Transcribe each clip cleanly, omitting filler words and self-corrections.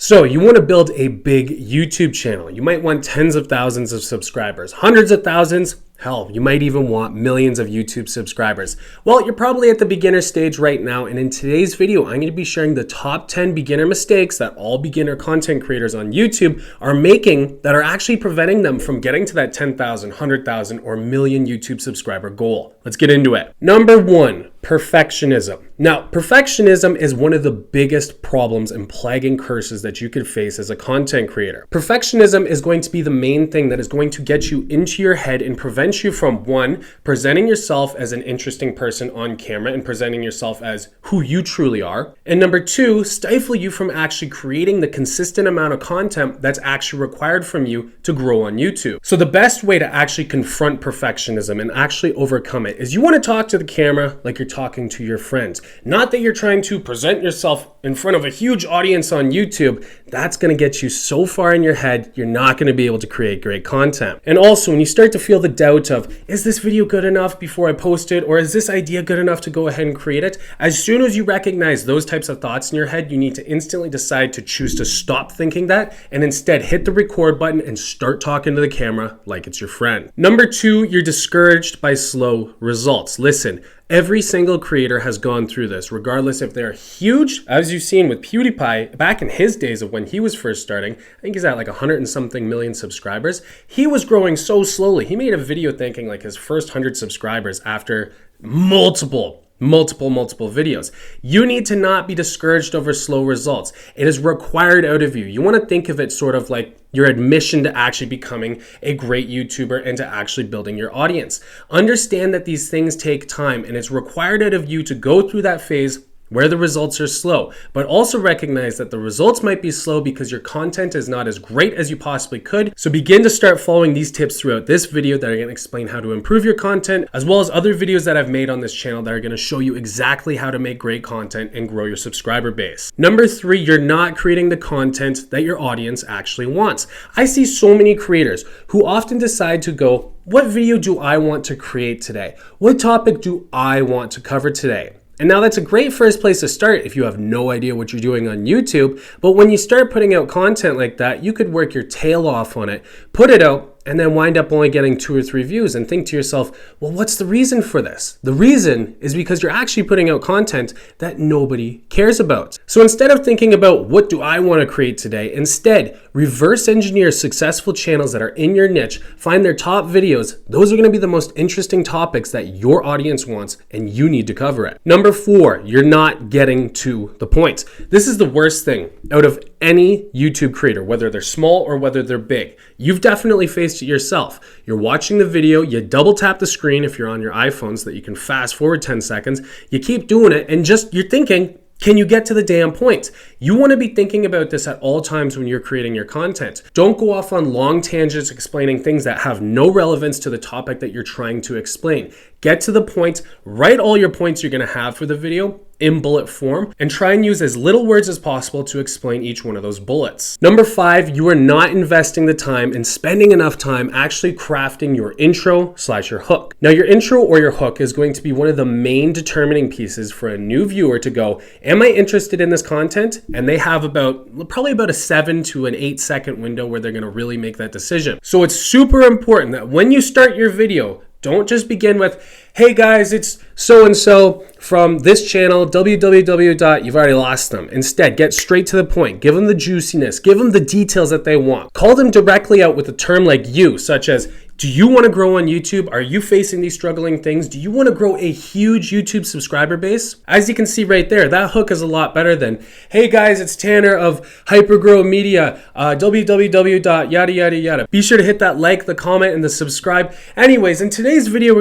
So you want to build a big YouTube channel. You might want tens of thousands of subscribers, hundreds of thousands. Hell, you might even want millions of YouTube subscribers. Well, you're probably at the beginner stage right now, and in today's video, I'm going to be sharing the top 10 beginner mistakes that all beginner content creators on YouTube are making that are actually preventing them from getting to that 10,000, 100,000, or million YouTube subscriber goal. Let's get into it. Number one, perfectionism. Now, perfectionism is one of the biggest problems and plaguing curses that you could face as a content creator. Perfectionism is going to be the main thing that is going to get you into your head and prevent you from, one, presenting yourself as an interesting person on camera and presenting yourself as who you truly are. And number two, stifle you from actually creating the consistent amount of content that's actually required from you to grow on YouTube. So the best way to actually confront perfectionism and actually overcome it is you want to talk to the camera like you're talking to your friends. Not that you're trying to present yourself in front of a huge audience on YouTube. That's going to get you so far in your head, you're not going to be able to create great content. And also, when you start to feel the doubt of, is this video good enough before I post it? Or is this idea good enough to go ahead and create it? As soon as you recognize those types of thoughts in your head, you need to instantly decide to choose to stop thinking that and instead hit the record button and start talking to the camera like it's your friend. Number two, you're discouraged by slow results. Listen, every single creator has gone through this, regardless if they're huge, as you've seen with PewDiePie back in his days of when he was first starting. I think he's at like 100 and something million subscribers. He was growing so slowly. He made a video thanking like his first 100 subscribers after multiple videos. You need to not be discouraged over slow results. It is required out of you. You want to think of it sort of like your admission to actually becoming a great YouTuber and to actually building your audience. Understand that these things take time, and it's required out of you to go through that phase where the results are slow, but also recognize that the results might be slow because your content is not as great as you possibly could. So begin to start following these tips throughout this video that are going to explain how to improve your content, as well as other videos that I've made on this channel that are going to show you exactly how to make great content and grow your subscriber base. Number three, you're not creating the content that your audience actually wants. I see so many creators who often decide to go, what video do I want to create today? What topic do I want to cover today? And now that's a great first place to start if you have no idea what you're doing on YouTube. But when you start putting out content like that, you could work your tail off on it, put it out, and then wind up only getting 2 or 3 views and think to yourself, well, what's the reason for this? The reason is because you're actually putting out content that nobody cares about. So instead of thinking about what do I want to create today, instead reverse engineer successful channels that are in your niche, find their top videos. Those are going to be the most interesting topics that your audience wants, and you need to cover it. Number 4, you're not getting to the point. This is the worst thing out of any YouTube creator, whether they're small or whether they're big. You've definitely faced it yourself. You're watching the video, you double tap the screen if you're on your iPhone so that you can fast forward 10 seconds. You keep doing it and you're thinking, can you get to the damn point? You want to be thinking about this at all times when you're creating your content. Don't go off on long tangents explaining things that have no relevance to the topic that you're trying to explain. Get to the point, write all your points you're going to have for the video in bullet form, and try and use as little words as possible to explain each one of those bullets. Number 5, you are not investing the time and spending enough time actually crafting your intro / your hook. Now, your intro or your hook is going to be one of the main determining pieces for a new viewer to go, am I interested in this content? And they have probably about a 7 to an 8 second window where they're going to really make that decision. So it's super important that when you start your video, don't just begin with, hey guys, it's so-and-so from this channel, www. You've already lost them. Instead, get straight to the point. Give them the juiciness. Give them the details that they want. Call them directly out with a term like you, such as, do you want to grow on YouTube? Are you facing these struggling things? Do you want to grow a huge YouTube subscriber base? As you can see right there, that hook is a lot better than, hey guys, it's Tanner of Hypergrow Media, www. yada, yada, yada. Be sure to hit that like, the comment, and the subscribe. Anyways, in today's video,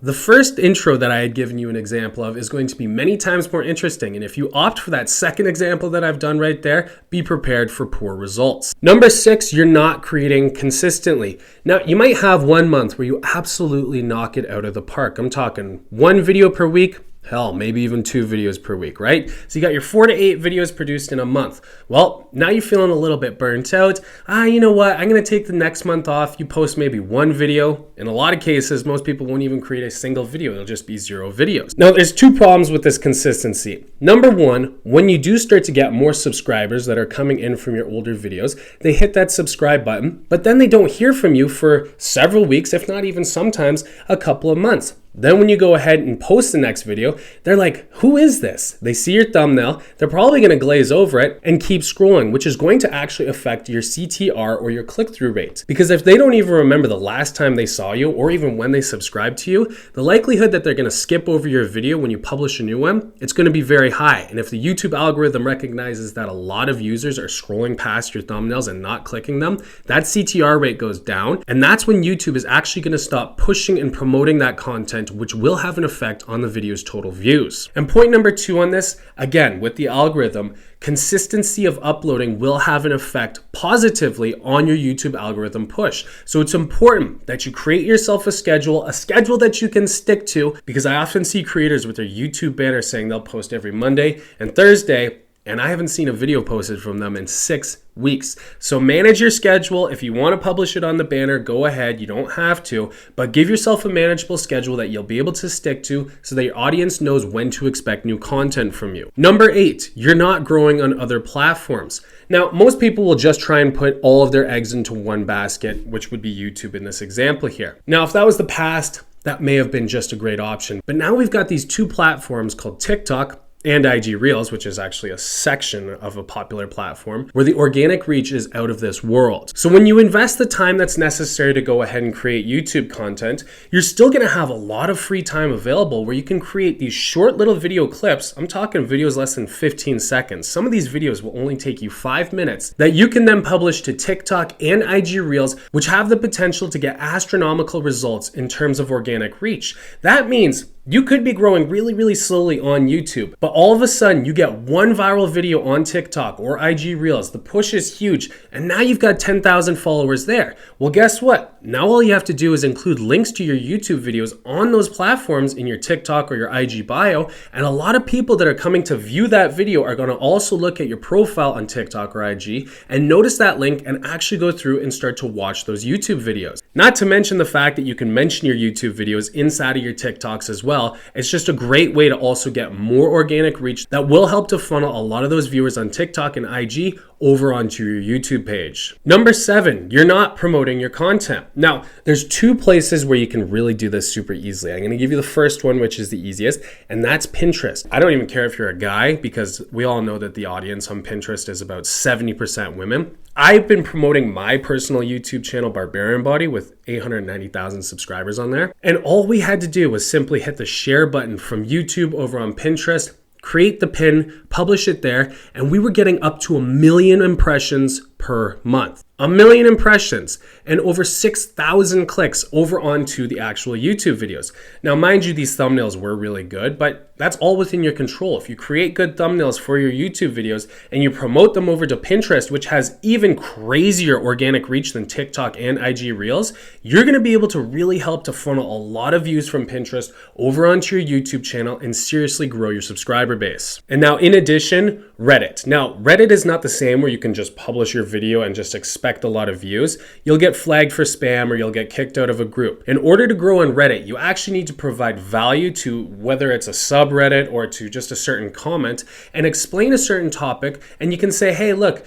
the first intro that I had given you an example of is going to be many times more interesting. And if you opt for that second example that I've done right there, be prepared for poor results. Number 6, you're not creating consistently. Now, you might have 1 month where you absolutely knock it out of the park. I'm talking 1 video per week. Hell, maybe even 2 videos per week, right? So you got your 4 to 8 videos produced in a month. Well, now you're feeling a little bit burnt out. You know what? I'm going to take the next month off. You post maybe 1 video. In a lot of cases, most people won't even create a single video. It'll just be 0 videos. Now, there's 2 problems with this consistency. Number 1, when you do start to get more subscribers that are coming in from your older videos, they hit that subscribe button, but then they don't hear from you for several weeks, if not even sometimes a couple of months. Then when you go ahead and post the next video, they're like, who is this? They see your thumbnail, they're probably going to glaze over it and keep scrolling, which is going to actually affect your CTR or your click-through rate. Because if they don't even remember the last time they saw you or even when they subscribed to you, the likelihood that they're going to skip over your video when you publish a new one, it's going to be very high. And if the YouTube algorithm recognizes that a lot of users are scrolling past your thumbnails and not clicking them, that CTR rate goes down. And that's when YouTube is actually going to stop pushing and promoting that content, which will have an effect on the video's total views. And point number 2 on this, again, with the algorithm, consistency of uploading will have an effect positively on your YouTube algorithm push. So it's important that you create yourself a schedule that you can stick to, because I often see creators with their YouTube banner saying they'll post every Monday and Thursday, and I haven't seen a video posted from them in 6 weeks. So manage your schedule. If you want to publish it on the banner, go ahead. You don't have to, but give yourself a manageable schedule that you'll be able to stick to so that your audience knows when to expect new content from you. Number 8, you're not growing on other platforms. Now, most people will just try and put all of their eggs into one basket, which would be YouTube in this example here. Now, if that was the past, that may have been just a great option. But now we've got these 2 platforms called TikTok and IG Reels, which is actually a section of a popular platform, where the organic reach is out of this world. So when you invest the time that's necessary to go ahead and create YouTube content, you're still going to have a lot of free time available where you can create these short little video clips. I'm talking videos less than 15 seconds. Some of these videos will only take you 5 minutes that you can then publish to TikTok and IG Reels, which have the potential to get astronomical results in terms of organic reach. That means you could be growing really, really slowly on YouTube, but all of a sudden you get 1 viral video on TikTok or IG Reels. The push is huge, and now you've got 10,000 followers there. Well, guess what? Now all you have to do is include links to your YouTube videos on those platforms in your TikTok or your IG bio, and a lot of people that are coming to view that video are going to also look at your profile on TikTok or IG and notice that link and actually go through and start to watch those YouTube videos. Not to mention the fact that you can mention your YouTube videos inside of your TikToks as well. It's just a great way to also get more organic reach that will help to funnel a lot of those viewers on TikTok and IG over onto your YouTube page. Number 7, you're not promoting your content. Now, there's 2 places where you can really do this super easily. I'm going to give you the first one, which is the easiest, and that's Pinterest. I don't even care if you're a guy, because we all know that the audience on Pinterest is about 70% women. I've been promoting my personal YouTube channel, Barbarian Body, with 890,000 subscribers on there. And all we had to do was simply hit the share button from YouTube over on Pinterest, create the pin, publish it there, and we were getting up to 1 million impressions per month. 1 million impressions and over 6,000 clicks over onto the actual YouTube videos. Now, mind you, these thumbnails were really good, but that's all within your control. If you create good thumbnails for your YouTube videos and you promote them over to Pinterest, which has even crazier organic reach than TikTok and IG Reels, you're going to be able to really help to funnel a lot of views from Pinterest over onto your YouTube channel and seriously grow your subscriber base. And now, in addition, Reddit. Now, Reddit is not the same where you can just publish your video and just expect a lot of views. You'll get flagged for spam or you'll get kicked out of a group. In order to grow on Reddit, you actually need to provide value to whether it's a subreddit or to just a certain comment and explain a certain topic. And you can say, hey, look,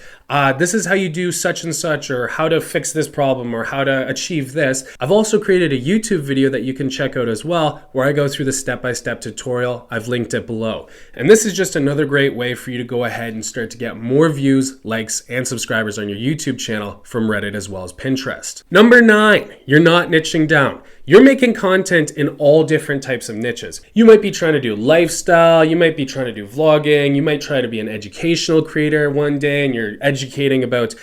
this is how you do such and such, or how to fix this problem, or how to achieve this. I've also created a YouTube video that you can check out as well, where I go through the step-by-step tutorial. I've linked it below. And this is just another great way for you to go ahead and start to get more views, likes, and subscribers on your YouTube channel from Reddit as well as Pinterest. Number 9, you're not niching down. You're making content in all different types of niches. You might be trying to do lifestyle, you might be trying to do vlogging, you might try to be an educational creator one day and you're educating about,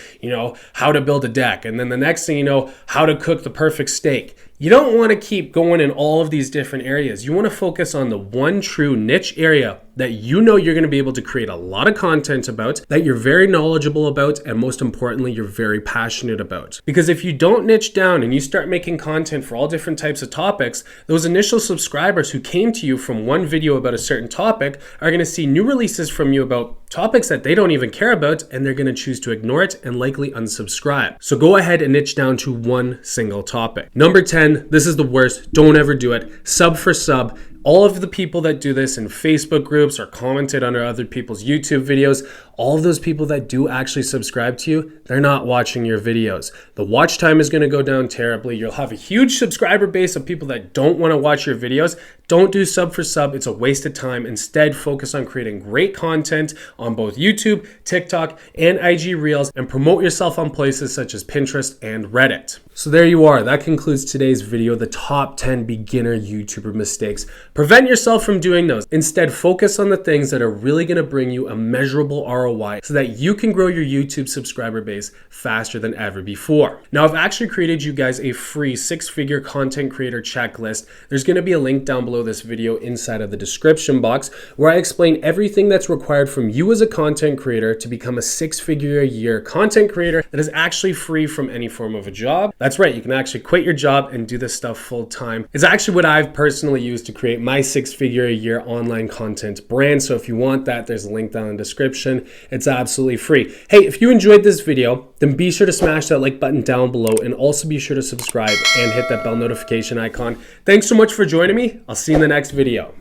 how to build a deck, and then the next thing you know, how to cook the perfect steak. You don't want to keep going in all of these different areas. You want to focus on the one true niche area that you're going to be able to create a lot of content about, that you're very knowledgeable about, and most importantly, you're very passionate about. Because if you don't niche down and you start making content for all different different types of topics, those initial subscribers who came to you from one video about a certain topic are going to see new releases from you about topics that they don't even care about, and they're going to choose to ignore it and likely unsubscribe. So go ahead and niche down to one single topic. Number 10, this is the worst. Don't ever do it. Sub for sub. All of the people that do this in Facebook groups or commented under other people's YouTube videos, all of those people that do actually subscribe to you, they're not watching your videos. The watch time is going to go down terribly. You'll have a huge subscriber base of people that don't want to watch your videos. Don't do sub for sub. It's a waste of time. Instead, focus on creating great content on both YouTube, TikTok, and IG Reels, and promote yourself on places such as Pinterest and Reddit. So there you are. That concludes today's video, the top 10 beginner YouTuber mistakes. Prevent yourself from doing those. Instead, focus on the things that are really going to bring you a measurable ROI so that you can grow your YouTube subscriber base faster than ever before. Now, I've actually created you guys a free 6-figure content creator checklist. There's going to be a link down below this video inside of the description box where I explain everything that's required from you as a content creator to become a 6-figure a year content creator that is actually free from any form of a job. That's right, you can actually quit your job and do this stuff full time. It's actually what I've personally used to create my 6-figure a year online content brand. So if you want that, there's a link down in the description. It's absolutely free. Hey, if you enjoyed this video, then be sure to smash that like button down below and also be sure to subscribe and hit that bell notification icon. Thanks so much for joining me. I'll see you in the next video.